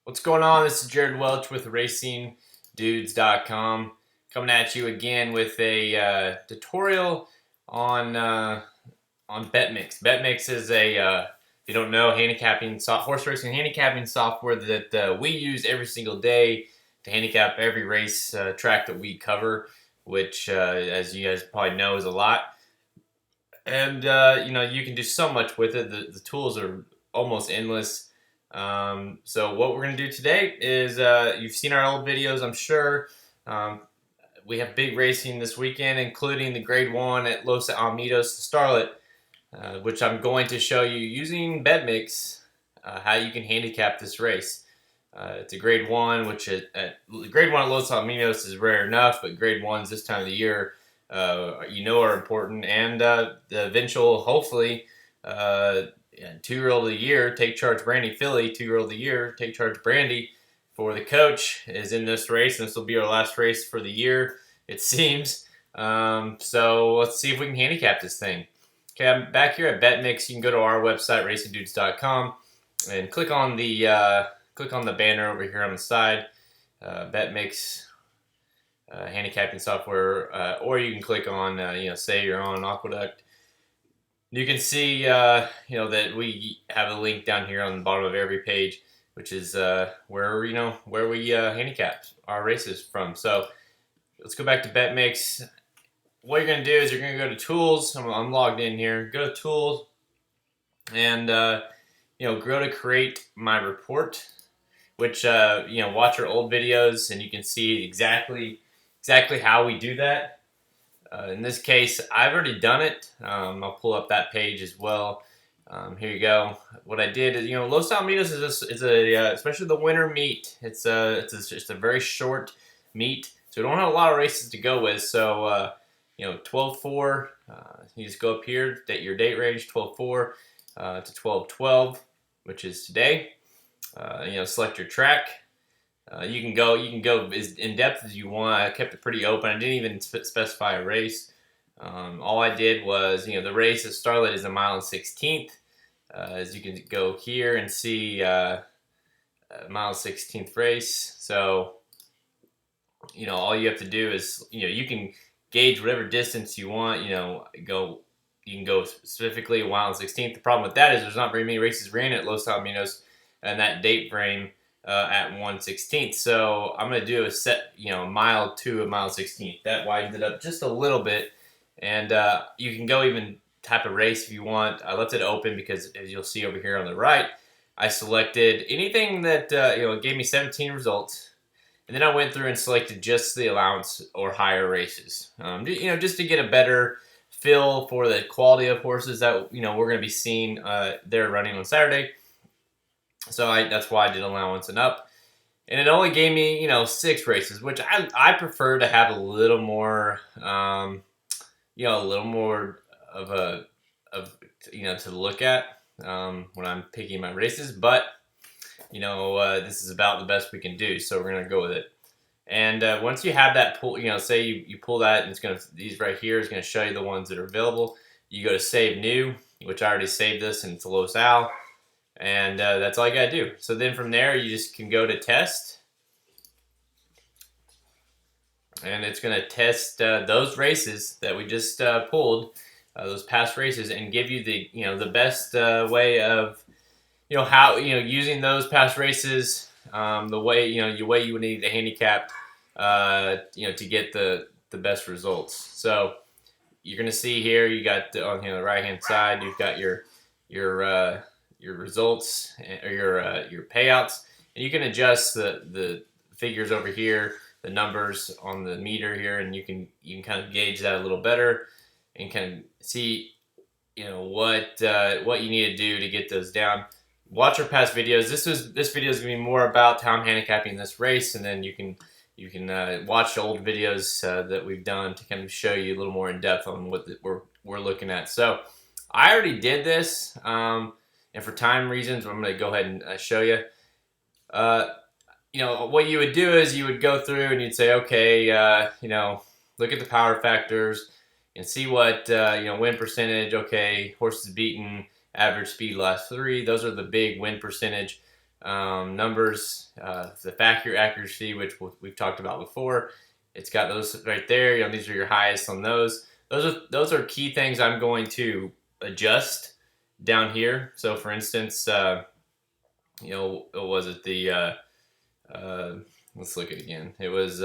What's going on? This is Jared Welch with RacingDudes.com, coming at you again with a tutorial on BETMIX. BETMIX is if you don't know, horse racing handicapping software that we use every single day to handicap every race track that we cover, which, as you guys probably know, is a lot. And you can do so much with it. The tools are almost endless. So what we're going to do today is, you've seen our old videos, I'm sure. We have big racing this weekend, including the Grade 1 at Los Alamitos Starlet, which I'm going to show you using BETMIX how you can handicap this race. It's a Grade 1, which Grade 1 at Los Alamitos is rare enough, but Grade 1s this time of the year are important, and the eventual, hopefully, 2-year-old of the year, Take Charge Brandy filly, 2-year-old of the year, Take Charge Brandy for the coach is in this race, and this will be our last race for the year, it seems. So let's see if we can handicap this thing. Okay, I'm back here at BETMIX. You can go to our website, RacingDudes.com, and click on the banner over here on the side, BETMIX. Handicapping software, or you can click on, say you're on Aqueduct. You can see, that we have a link down here on the bottom of every page, which is where we handicap our races from. So let's go back to BETMIX. What you're going to do is you're going to go to Tools. I'm logged in here. Go to Tools, and go to Create My Report, which watch our old videos, and you can see exactly how we do that. In this case, I've already done it. I'll pull up that page as well. Here you go. What I did is, Los Alamitos is especially the winter meet. It's just a very short meet, so we don't have a lot of races to go with. So 12-4. You just go up here, your date range 12-4 to 12-12, which is today. Select your track. You can go as in depth as you want. I kept it pretty open. I didn't even specify a race. All I did was, the race at Starlet is 1 1/16. As you can go here and see, 1 1/16 race. So, all you have to do is, you can gauge whatever distance you want. You can go specifically 1 1/16. The problem with that is there's not very many races ran at Los Alamitos and that date frame. At 1/16, so I'm going to do a set, 1 mile to 1 1/16. That widens it up just a little bit, and you can go even type of race if you want. I left it open because, as you'll see over here on the right, I selected anything that gave me 17 results, and then I went through and selected just the allowance or higher races, just to get a better feel for the quality of horses that we're going to be seeing there running on Saturday. So that's why I did allowance and up, and it only gave me 6 races, which I prefer to have a little more a little more to look at when I'm picking my races. But this is about the best we can do, so we're gonna go with it. And once you have that pull, say you pull that, and these right here is gonna show you the ones that are available. You go to Save New, which I already saved this, and it's a Los Al. And that's all you gotta do. So then from there, you just can go to Test, and it's gonna test those races that we just pulled, those past races, and give you the the best way of how using those past races, the way you would need to handicap, to get the best results. So you're gonna see here, you got on the right hand side, you've got your results or your payouts, and you can adjust the figures over here, the numbers on the meter here, and you can kind of gauge that a little better and kind of see what you need to do to get those down. Watch our past videos. This video is going to be more about how I'm handicapping this race, and then you can watch old videos that we've done to kind of show you a little more in depth on what we're looking at. So I already did this. And for time reasons, I'm going to go ahead and show you. What you would do is you would go through and you'd say, okay, look at the power factors and see what, win percentage. Okay, horses beaten, average speed last 3. Those are the big win percentage numbers, the factor accuracy, which we've talked about before. It's got those right there. You know, these are your highest on those. Those are key things I'm going to adjust down here. So, for instance, you know, what was it? Let's look at it again. It was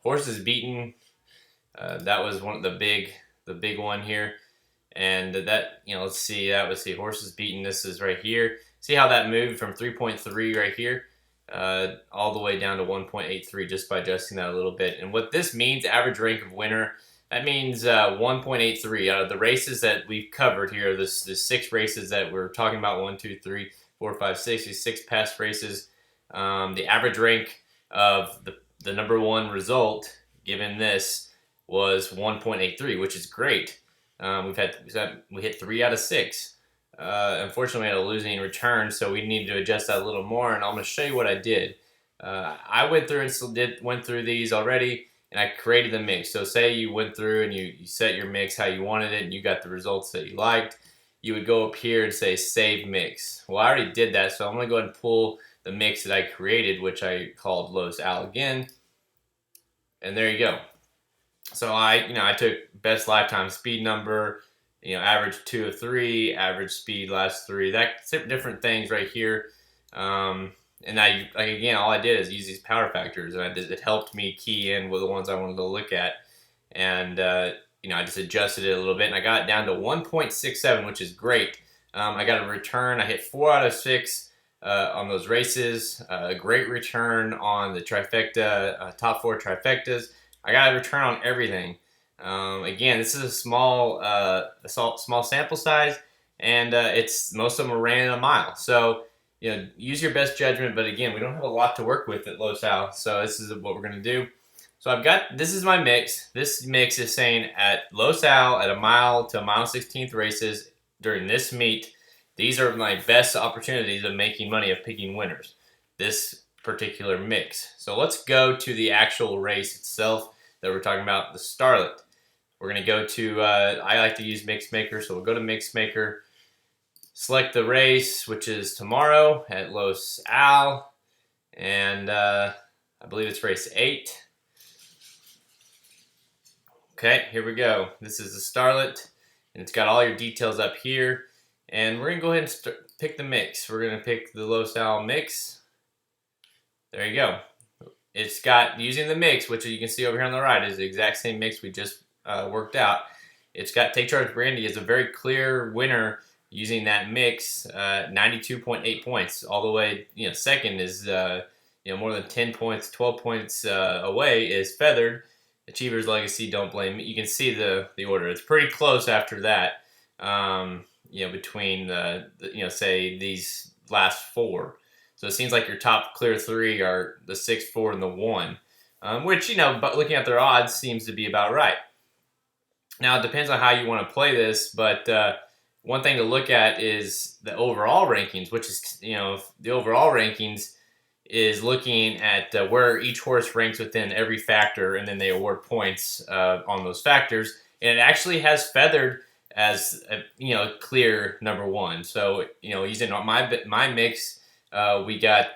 horses beaten. That was one of the big one here. And that, you know, let's see, that was the horses beaten. This is right here. See how that moved from 3.3 right here all the way down to 1.83 just by adjusting that a little bit. And what this means, average rank of winner, that means 1.83 out of the races that we've covered here. The 6 races that we're talking about, 1, 2, 3, 4, 5, 6, these 6 past races. The average rank of the number 1 result given this was 1.83, which is great. We hit 3 out of 6. Unfortunately, we had a losing return, so we need to adjust that a little more. And I'm going to show you what I did. I went through and went through these already, and I created the mix. So say you went through and you set your mix how you wanted it, and you got the results that you liked. You would go up here and say Save Mix. Well, I already did that, so I'm going to go ahead and pull the mix that I created, which I called Los Al again. And there you go. So I took best lifetime speed number, average 2 of 3, average speed last 3, that's different things right here. And again, all I did is use these power factors, and it helped me key in with the ones I wanted to look at. And, I just adjusted it a little bit, and I got it down to 1.67, which is great. I got a return. I hit 4 out of 6 on those races. A great return on the trifecta, top 4 trifectas. I got a return on everything. Again, this is a small sample size, and most of them are ran in a mile. So, use your best judgment. But again, we don't have a lot to work with at Los Al, so this is what we're going to do. So this is my mix. This mix is saying at Los Al, at a mile to a mile 16th races during this meet, these are my best opportunities of making money, of picking winners. This particular mix. So let's go to the actual race itself that we're talking about, the Starlet. We're going to go to, I like to use Mix Maker, so we'll go to Mix Maker, select the race, which is tomorrow at Los Al, and I believe it's race 8. Okay, here we go. This is the Starlet, and it's got all your details up here. And we're going to go ahead and pick the mix. We're going to pick the Los Al mix. There you go. It's got, using the mix, which you can see over here on the right, is the exact same mix we just worked out. It's got Take Charge Brandy as a very clear winner using that mix, 92.8 points. All the way, second is, more than 10 points, 12 points away is Feathered. Achiever's Legacy, Don't Blame Me. You can see the order. It's pretty close after that, between say these last 4. So it seems like your top clear 3 are the 6, 4, and the 1, which, but looking at their odds seems to be about right. Now, it depends on how you want to play this, but one thing to look at is the overall rankings, which is, the overall rankings is looking at where each horse ranks within every factor, and then they award points on those factors. And it actually has Feathered as a clear number 1. So using my mix, we got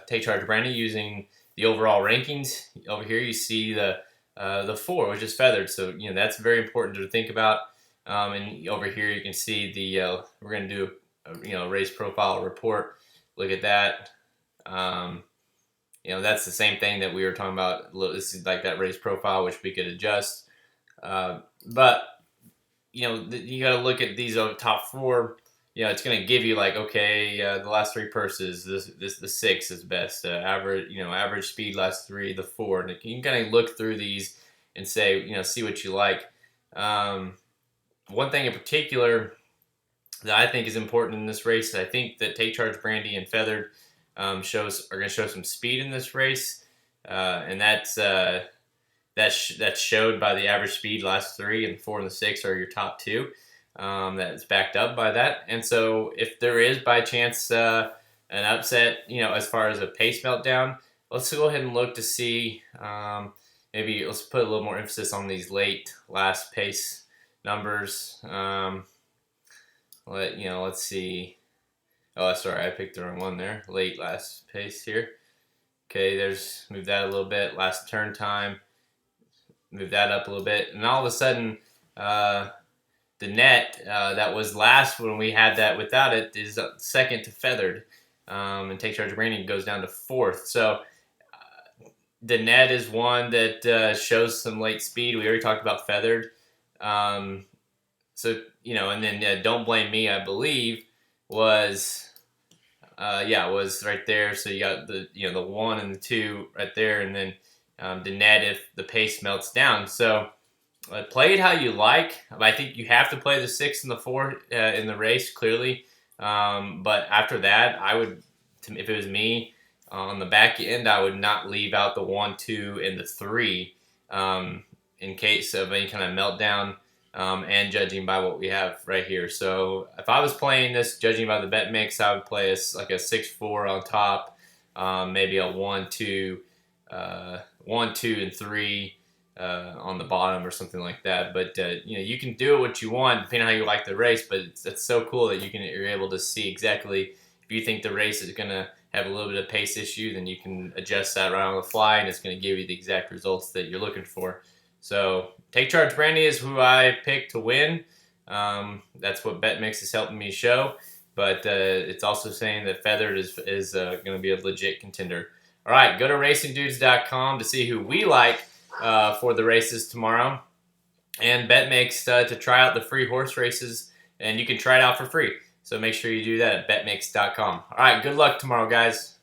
Take Charge Brandy using the overall rankings. Over here you see the 4, which is Feathered. So that's very important to think about. And over here you can see the we're going to do a race profile report. Look at that. That's the same thing that we were talking about. This is like that race profile, which we could adjust. But you got to look at these top 4. It's going to give you like, okay, the last 3 purses. The 6 is best. Average speed last 3, the 4. And you can kind of look through these and say, see what you like. One thing in particular that I think is important in this race is I think that Take Charge Brandy and Feathered are going to show some speed in this race, and that's showed by the average speed last 3, and the 4 and the 6 are your top 2. That's backed up by that, and so if there is by chance an upset, as far as a pace meltdown, let's go ahead and look to see. Maybe let's put a little more emphasis on these last pace numbers. Let's see. Oh, sorry, I picked the wrong one there. Late last pace here. Okay, there's move that a little bit. Last turn time, move that up a little bit, and all of a sudden, the net that was last when we had that without it is second to Feathered, and Take Charge Branding goes down to fourth. So the net is one that shows some late speed. We already talked about Feathered. So, and then Don't Blame Me, I believe, was was right there. So you got the 1 and the 2 right there, and then the net if the pace melts down. So play it how you like. I think you have to play the 6 and the 4 in the race, clearly. But after that, I would, if it was me, on the back end, I would not leave out the 1, 2, and the 3 in case of any kind of meltdown. And judging by what we have right here. So if I was playing this, judging by the BETMIX, I would play like a 6-4 on top, maybe a 1, 2, 1, 2, and 3 on the bottom or something like that. But you can do what you want depending on how you like the race. But it's so cool that you're able to see exactly if you think the race is going to have a little bit of pace issue, then you can adjust that right on the fly, and it's going to give you the exact results that you're looking for. So Take Charge Brandy is who I picked to win. That's what BETMIX is helping me show. But it's also saying that Feathered is going to be a legit contender. All right, go to racingdudes.com to see who we like for the races tomorrow. And BETMIX to try out the free horse races. And you can try it out for free. So make sure you do that at betmix.com. All right, good luck tomorrow, guys.